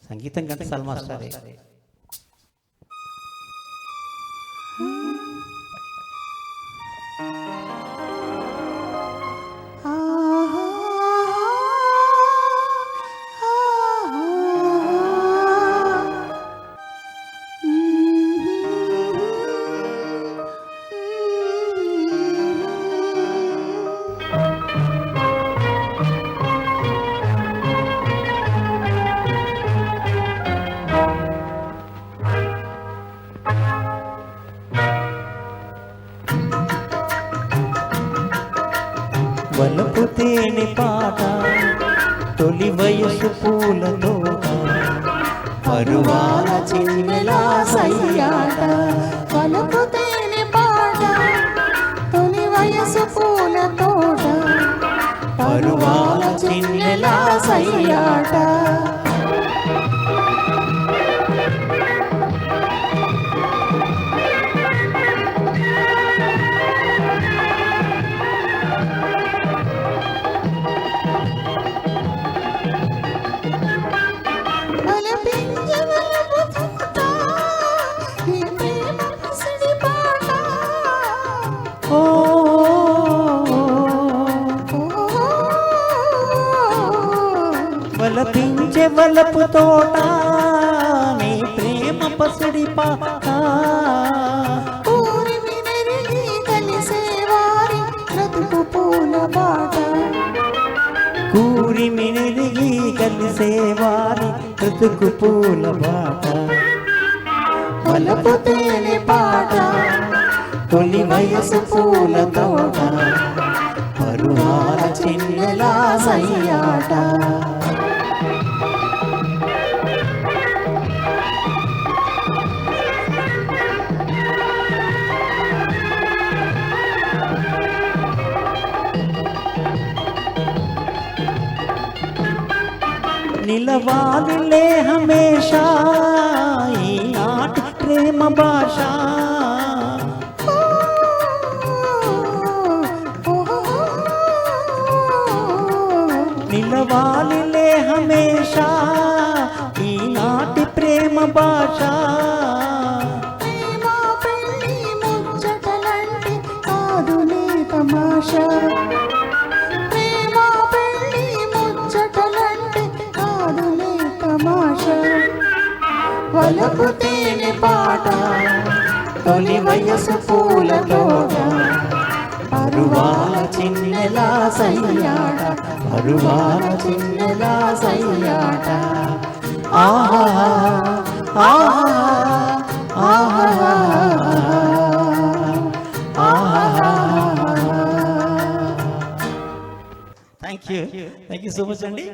సంగీతం ఘంటసాల మాస్టరే. వలపు తేనె పాట తొలి వయసు పూల తోట పరువాల చిన్నెల సయ్యాట. వలపు తేనె పాట తొలి వయసు పూల తోట పరువాల చిన్నెల సయ్యాట. వలపించే వలపు తోట నీ ప్రేమ పసిడి పాట. ఊరిమి నెరిగి కలిసే వారి బ్రతుకు పూల బాట. కూరిమి నెరిగి కలిసే వారి బ్రతుకు పూల బాట. వలపు తేనె పాట తొలి వయసు పూల తోట పరువాల చిన్నెల సయ్యాట. నిలవాలిలే హమేషా ఈనాటి ప్రేమ భాష. నిలవాలిలే హమేషా ఈనాటి ప్రేమ భాష. ప్రేమ పెళ్ళి ముచ్చటలంటే కాదులే తమాషా. ప్రేమ పెళ్ళి ముచ్చటలంటే కాదులే తమాషా. వలపు తేనె పాట తొలి వయసు పూల తోట పరువాల చిన్నెల సయ్యాట. పరువాల చిన్నెల సయ్యాట. ఆహా ఆహా ఆహా ఆహా. థ్యాంక్ యూ సో మచ్ అండి.